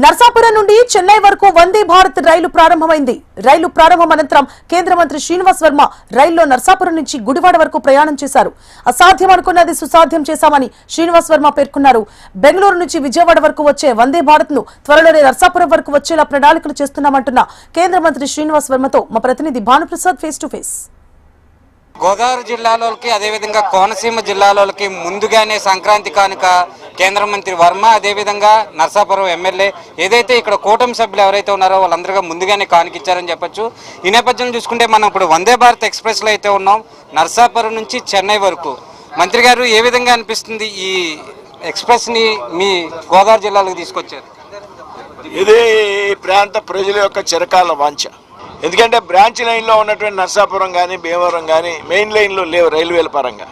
నర్సాపురం నుండి చెన్నై వరకు వందే భారత్ రైలు ప్రారంభమైంది. రైలు ప్రారంభం అనంతరం కేంద్ర మంత్రి శ్రీనివాస్ వర్మ రైల్లో నర్సాపురం నుంచి గుడివాడ వరకు ప్రయాణం చేశారు. అసాధ్యం అనుకున్నది సుసాధ్యం చేశామని శ్రీనివాస్ వర్మ పేర్కొన్నారు. బెంగళూరు నుంచి విజయవాడ వరకు వచ్చే వందే భారత్ ను త్వరలోనే నర్సాపురం వరకు వచ్చేలా ప్రణాళికలు చేస్తున్నామంటున్న కేంద్ర మంత్రి శ్రీనివాస్ వర్మతో మా ప్రతినిధి Bhanuprasad face to face. Godavari జిల్లాలోకి అదేవిధంగా కోనసీమ జిల్లాలోకి ముందుగానే సంక్రాంతి కానుక కేంద్ర మంత్రి వర్మ అదేవిధంగా నర్సాపురం ఎమ్మెల్యే ఏదైతే ఇక్కడ కూటమి సభ్యులు ఎవరైతే ఉన్నారో వాళ్ళందరిగా ముందుగానే కానుకిచ్చారని చెప్పొచ్చు. ఈ నేపథ్యం చూసుకుంటే మనం ఇప్పుడు వందే భారత్ ఎక్స్ప్రెస్లో అయితే ఉన్నాం. నర్సాపురం నుంచి చెన్నై వరకు మంత్రి గారు ఏ విధంగా అనిపిస్తుంది ఈ ఎక్స్ప్రెస్ని మీ గోదావరి జిల్లాలోకి తీసుకొచ్చారు? ఇది ప్రాంత ప్రజల యొక్క చిరకాల వాంఛ. ఎందుకంటే బ్రాంచ్ లైన్లో ఉన్నటువంటి నర్సాపురం కానీ భీమవరం కానీ మెయిన్ లైన్లో లేవు రైల్వేల పరంగా.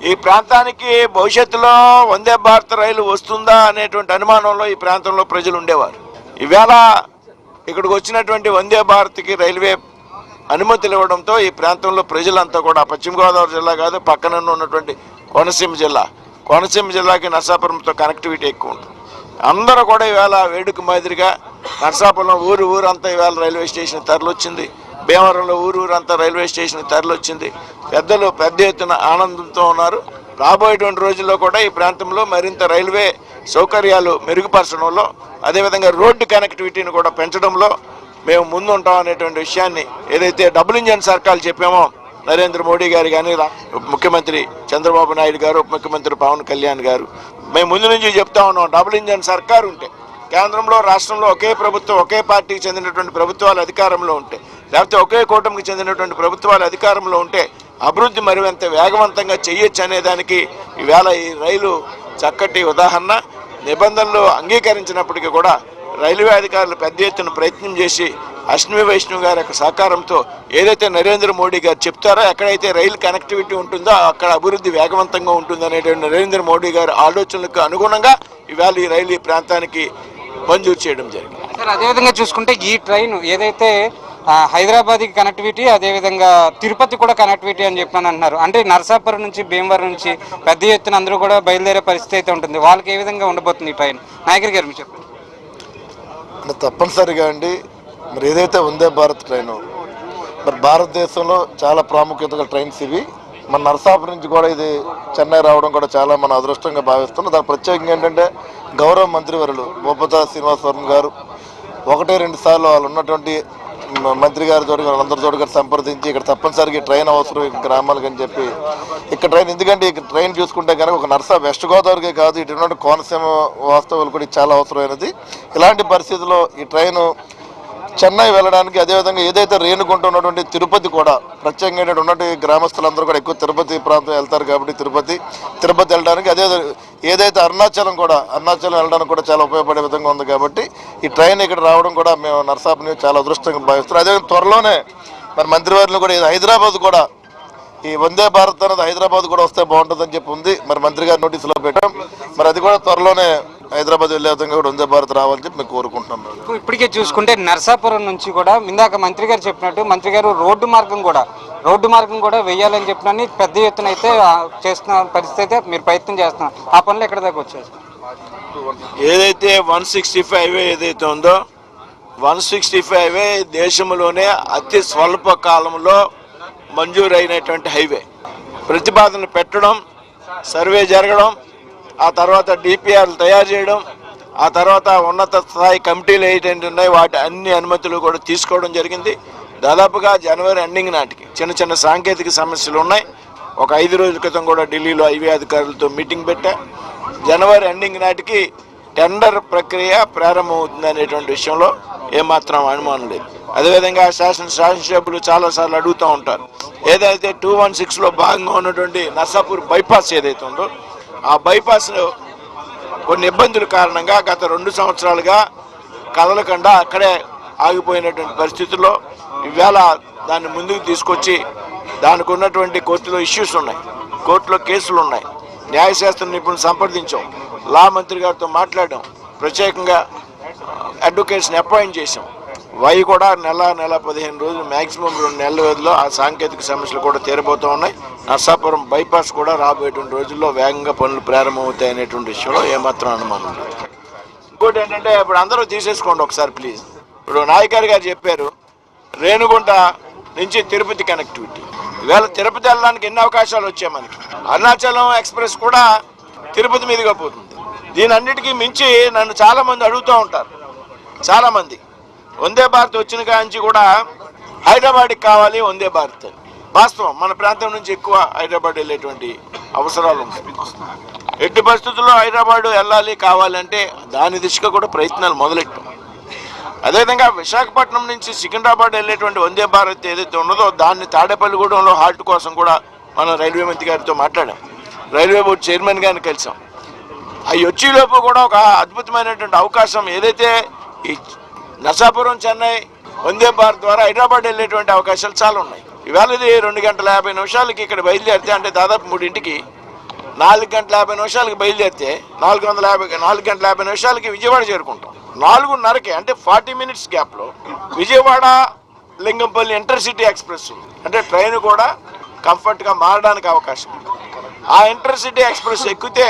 ఈ ప్రాంతానికి భవిష్యత్తులో వందే భారత్ రైలు వస్తుందా అనేటువంటి అనుమానంలో ఈ ప్రాంతంలో ప్రజలు ఉండేవారు. ఈవేళ ఇక్కడికి వచ్చినటువంటి వందే భారత్కి రైల్వే అనుమతులు ఇవ్వడంతో ఈ ప్రాంతంలో ప్రజలంతా కూడా పశ్చిమ గోదావరి జిల్లా కాదు పక్కన ఉన్నటువంటి కోనసీమ జిల్లాకి నర్సాపురంతో కనెక్టివిటీ ఎక్కువ ఉంటుంది. అందరూ కూడా ఈవేళ వేడుక మాదిరిగా నర్సాపురం ఊరంతా ఈవేళ రైల్వే స్టేషన్ తరలివచ్చింది. భీమవరంలో ఊరంతా రైల్వే స్టేషన్ తరలివచ్చింది. పెద్దలు పెద్ద ఎత్తున ఆనందంతో ఉన్నారు. రాబోయేటువంటి రోజుల్లో కూడా ఈ ప్రాంతంలో మరింత రైల్వే సౌకర్యాలు మెరుగుపరచడంలో అదేవిధంగా రోడ్డు కనెక్టివిటీని కూడా పెంచడంలో మేము ముందుంటాం అనేటువంటి విషయాన్ని ఏదైతే డబుల్ ఇంజన్ సర్కార్ చెప్పామో నరేంద్ర మోడీ గారు కానీ ముఖ్యమంత్రి చంద్రబాబు నాయుడు గారు ఉప ముఖ్యమంత్రి పవన్ కళ్యాణ్ గారు మేము ముందు నుంచి చెప్తా ఉన్నాం. డబుల్ ఇంజన్ సర్కార్ ఉంటే కేంద్రంలో రాష్ట్రంలో ఒకే ప్రభుత్వం ఒకే పార్టీకి చెందినటువంటి ప్రభుత్వాలు అధికారంలో ఉంటే లేకపోతే ఒకే కూటమికి చెందినటువంటి ప్రభుత్వాలు అధికారంలో ఉంటే అభివృద్ధి మరింత వేగవంతంగా చేయొచ్చు అనేదానికి ఈవేళ ఈ రైలు చక్కటి ఉదాహరణ. నిబంధనలు అంగీకరించినప్పటికీ కూడా రైల్వే అధికారులు పెద్ద ఎత్తున ప్రయత్నం చేసి అశ్విని వైష్ణవ్ గారి యొక్క సహకారంతో ఏదైతే నరేంద్ర మోడీ గారు చెప్తారో ఎక్కడైతే రైలు కనెక్టివిటీ ఉంటుందో అక్కడ అభివృద్ధి వేగవంతంగా ఉంటుంది అనేటువంటి నరేంద్ర మోడీ గారి ఆలోచనలకు అనుగుణంగా ఈవేళ ఈ రైలు ఈ ప్రాంతానికి మంజూరు చేయడం జరిగింది. సార్, అదేవిధంగా చూసుకుంటే ఈ ట్రైన్ ఏదైతే హైదరాబాద్కి కనెక్టివిటీ అదేవిధంగా తిరుపతి కూడా కనెక్టివిటీ అని చెప్పని అంటున్నారు. అంటే నర్సాపురం నుంచి భీమవరం నుంచి పెద్ద ఎత్తున అందరూ కూడా బయలుదేరే పరిస్థితి అయితే ఉంటుంది. వాళ్ళకి ఏ విధంగా ఉండబోతుంది ఈ ట్రైన్? నాయకుడి గారు మీరు చెప్పండి. తప్పనిసరిగా అండి, మరి ఏదైతే వందే భారత్ ట్రైన్ మరి భారతదేశంలో చాలా ప్రాముఖ్యత గల ట్రైన్స్ ఇవి. మన నర్సాపురం నుంచి కూడా ఇది చెన్నై రావడం కూడా చాలా మన అదృష్టంగా భావిస్తున్నాం. దాని ప్రత్యేకంగా ఏంటంటే గౌరవ మంత్రివర్యులు భూపతి శ్రీనివాస్ వర్మ గారు 1-2 సార్లు వాళ్ళు ఉన్నటువంటి మంత్రి గారితో వాళ్ళందరితో గారు సంప్రదించి ఇక్కడ తప్పనిసరిగా ట్రైన్ అవసరం ఈ గ్రామాలకు అని చెప్పి ఇక్కడ ట్రైన్, ఎందుకంటే ఈ ట్రైన్ చూసుకుంటే కనుక ఒక వెస్ట్ గోదావరికే కాదు ఇటు ఉన్నటువంటి కోనసీమ వాస్తవాలు కూడా చాలా అవసరమైనది. ఇలాంటి పరిస్థితుల్లో ఈ ట్రైన్ చెన్నై వెళ్ళడానికి అదేవిధంగా ఏదైతే రేణుగుంట ఉన్నటువంటి తిరుపతి కూడా ప్రత్యేకంగా ఉన్నటువంటి గ్రామస్తులందరూ కూడా ఎక్కువ తిరుపతి ప్రాంతం వెళ్తారు కాబట్టి తిరుపతి వెళ్ళడానికి ఏదైతే అరుణాచలం వెళ్ళడానికి కూడా చాలా ఉపయోగపడే విధంగా ఉంది. కాబట్టి ఈ ట్రైన్ ఇక్కడ రావడం కూడా మేము నర్సాపురం చాలా అదృష్టంగా భావిస్తున్నాం. అదేవిధంగా త్వరలోనే మరి మంత్రివర్యులు కూడా హైదరాబాద్ కూడా ఈ వందే భారత్ అనేది హైదరాబాద్ కూడా వస్తే బాగుంటుందని చెప్పి ఉంది. మరి మంత్రి గారి నోటీసులో పెట్టాం. మరి అది కూడా త్వరలోనే హైదరాబాద్ వెళ్ళే విధంగా కూడా వందే భారత్ రావాలని చెప్పి మేము కోరుకుంటున్నాం. ఇప్పటికే చూసుకుంటే నర్సాపురం నుంచి కూడా ఇందాక మంత్రి గారు చెప్పినట్టు మంత్రి గారు రోడ్డు మార్గం కూడా వేయాలని చెప్పినని పెద్ద ఎత్తున అయితే చేస్తున్న పరిస్థితి అయితే మీరు ప్రయత్నం చేస్తున్నారు. ఆ పనులు ఎక్కడ దాకా వచ్చారు? ఏదైతే 165 ఏదైతే ఉందో 165 దేశంలోనే అతి స్వల్ప కాలంలో మంజూరైనటువంటి హైవే. ప్రతిపాదన పెట్టడం, సర్వే జరగడం, ఆ తర్వాత డిపిఆర్లు తయారు చేయడం, ఆ తర్వాత ఉన్నత స్థాయి కమిటీలు ఏంటంటే ఉన్నాయి వాటి అన్ని అనుమతులు కూడా తీసుకోవడం జరిగింది. దాదాపుగా జనవరి ఎండింగ్ నాటికి చిన్న సాంకేతిక సమస్యలు ఉన్నాయి. ఒక 5 రోజుల క్రితం కూడా ఢిల్లీలో హైవే అధికారులతో మీటింగ్ పెట్టా. జనవరి ఎండింగ్ నాటికి టెండర్ ప్రక్రియ ప్రారంభమవుతుంది అనేటువంటి విషయంలో ఏమాత్రం అనుమానం లేదు. అదేవిధంగా శాసనసభ్యులు చాలాసార్లు అడుగుతూ ఉంటారు, ఏదైతే 216లో భాగంగా ఉన్నటువంటి నర్సాపూర్ బైపాస్ ఏదైతే ఉందో ఆ బైపాస్ కొన్ని ఇబ్బందుల కారణంగా గత 2 సంవత్సరాలుగా కదలకుండా అక్కడే ఆగిపోయినటువంటి పరిస్థితుల్లో ఈవేళ దాన్ని ముందుకు తీసుకొచ్చి దానికి ఉన్నటువంటి కోర్టులో ఇష్యూస్ ఉన్నాయి, కోర్టులో కేసులు ఉన్నాయి. న్యాయశాస్త్ర నిపుణులు సంప్రదించాం, లా మంత్రి గారితో మాట్లాడాం, ప్రత్యేకంగా అడ్వకేట్స్ని అపాయింట్ చేసాం. వై కూడా నెల 15 రోజులు మ్యాక్సిమం 2 నెలల వ్యవధిలో ఆ సాంకేతిక సమస్యలు కూడా తీరబోతూ ఉన్నాయి. నర్సాపురం బైపాస్ కూడా రాబోయేటువంటి రోజుల్లో వేగంగా పనులు ప్రారంభమవుతాయి అనేటువంటి విషయంలో ఏమాత్రం అనుమానం లేదు. ఇంకోటి ఇంకోటి ఏంటంటే ఇప్పుడు అందరూ తీసేసుకోండి ఒకసారి ప్లీజ్. ఇప్పుడు నాయకర్ గారు చెప్పారు రేణుగుంట నుంచి తిరుపతి కనెక్టివిటీ. ఇవాళ తిరుపతి వెళ్ళడానికి ఎన్ని అవకాశాలు వచ్చాయి మనకి. అరుణాచలం ఎక్స్ప్రెస్ కూడా తిరుపతి మీదుగా పోతుంది. దీని అన్నిటికీ మించి నన్ను చాలామంది అడుగుతూ ఉంటారు, చాలామంది వందే భారత్ వచ్చిన కాంచి కూడా హైదరాబాద్కి కావాలి వందే భారత్. వాస్తవం, మన ప్రాంతం నుంచి ఎక్కువ హైదరాబాద్ వెళ్ళేటువంటి అవసరాలు ఉంటాయి. ఎట్టి పరిస్థితుల్లో హైదరాబాద్ వెళ్ళాలి కావాలంటే దాని దిశగా కూడా ప్రయత్నాలు మొదలెట్టాం. అదేవిధంగా విశాఖపట్నం నుంచి సికింద్రాబాద్ వెళ్ళేటువంటి వందే భారత్ ఏదైతే ఉన్నదో దాన్ని తాడేపల్లిగూడెంలో హాల్ట్ కోసం కూడా మనం రైల్వే మంత్రి గారితో మాట్లాడాం, రైల్వే బోర్డు చైర్మన్ గారిని కలిసాం. అవి వచ్చేలోపు కూడా ఒక అద్భుతమైనటువంటి అవకాశం ఏదైతే ఈ నర్సాపురం చెన్నై వందే భారత్ ద్వారా హైదరాబాద్ వెళ్ళేటువంటి అవకాశాలు చాలా ఉన్నాయి. ఇవాళ ఇది 2 గంటల 50 నిమిషాలకి ఇక్కడ బయలుదేరితే అంటే దాదాపు 3ంటికి 4 గంటల 50 నిమిషాలకి బయలుదేరితే 4 గంటల 50 నిమిషాలకి విజయవాడ చేరుకుంటాం. 4:30కి అంటే 40 మినిట్స్ గ్యాప్లో విజయవాడ లింగంపల్లి ఇంటర్సిటీ ఎక్స్ప్రెస్ ఉంది. అంటే ట్రైన్ కూడా కంఫర్ట్గా మారడానికి అవకాశం. ఆ ఇంటర్సిటీ ఎక్స్ప్రెస్ ఎక్కితే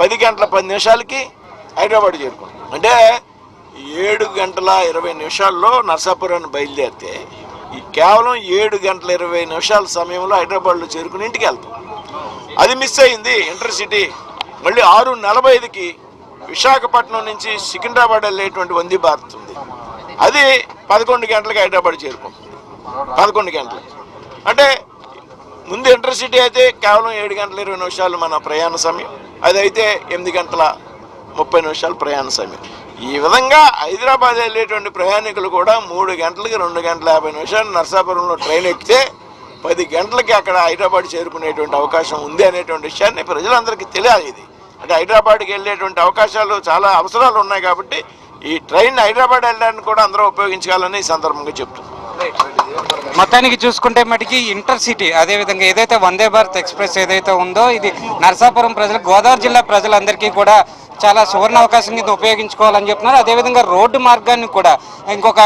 10 గంటల 10 నిమిషాలకి హైదరాబాద్ చేరుకుంటాం. అంటే 7 గంటల 20 నిమిషాల్లో నర్సాపురాన్ని బయలుదేరితే ఈ కేవలం 7 గంటల 20 నిమిషాల సమయంలో హైదరాబాద్లో చేరుకుని ఇంటికి వెళ్తాం. అది మిస్ అయింది ఇంటర్సిటీ. మళ్ళీ 6:45కి విశాఖపట్నం నుంచి సికింద్రాబాద్ వెళ్ళేటువంటి వందే భారత్ ఉంది. అది 11 గంటలకి హైదరాబాద్ చేరుకుంటుంది. 11 గంటలు అంటే ముందు ఇంటర్సిటీ అయితే కేవలం 7 గంటల 20 నిమిషాలు మన ప్రయాణ సమయం, అదైతే 8 గంటల 30 నిమిషాలు ప్రయాణ సమయం. ఈ విధంగా హైదరాబాద్ వెళ్ళేటువంటి ప్రయాణికులు కూడా 3 గంటలకి 2 గంటల 50 నిమిషాలు నర్సాపురంలో ట్రైన్ ఎక్కితే 10 గంటలకి అక్కడ హైదరాబాద్ చేరుకునేటువంటి అవకాశం ఉంది అనేటువంటి విషయాన్ని ప్రజలందరికీ తెలియాలి. ఇది అంటే హైదరాబాద్కి వెళ్ళేటువంటి అవకాశాలు చాలా అవసరాలు ఉన్నాయి కాబట్టి ఈ ట్రైన్ హైదరాబాద్ వెళ్ళడానికి కూడా అందరూ ఉపయోగించాలని ఈ సందర్భంగా చెప్తున్నాం. మొత్తానికి చూసుకుంటే మటుకి ఇంటర్సిటీ అదేవిధంగా ఏదైతే వందే భారత్ ఎక్స్ప్రెస్ ఏదైతే ఉందో ఇది నరసాపురం ప్రజలు, గోదావరి జిల్లా ప్రజలందరికీ కూడా చాలా సువర్ణ అవకాశం కింద ఉపయోగించుకోవాలని చెప్తున్నారు. అదేవిధంగా రోడ్డు మార్గాన్ని కూడా ఇంకొక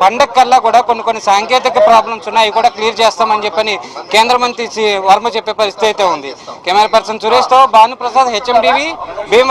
పండగ కల్లా కూడా కొన్ని సాంకేతిక ప్రాబ్లమ్స్ ఉన్నాయి, అవి కూడా క్లియర్ చేస్తామని చెప్పని కేంద్ర మంత్రి వర్మ చెప్పే పరిస్థితి అయితే ఉంది. కెమెరా పర్సన్ సురేష్తో భానుప్రసాద్, HMTV, భీమ.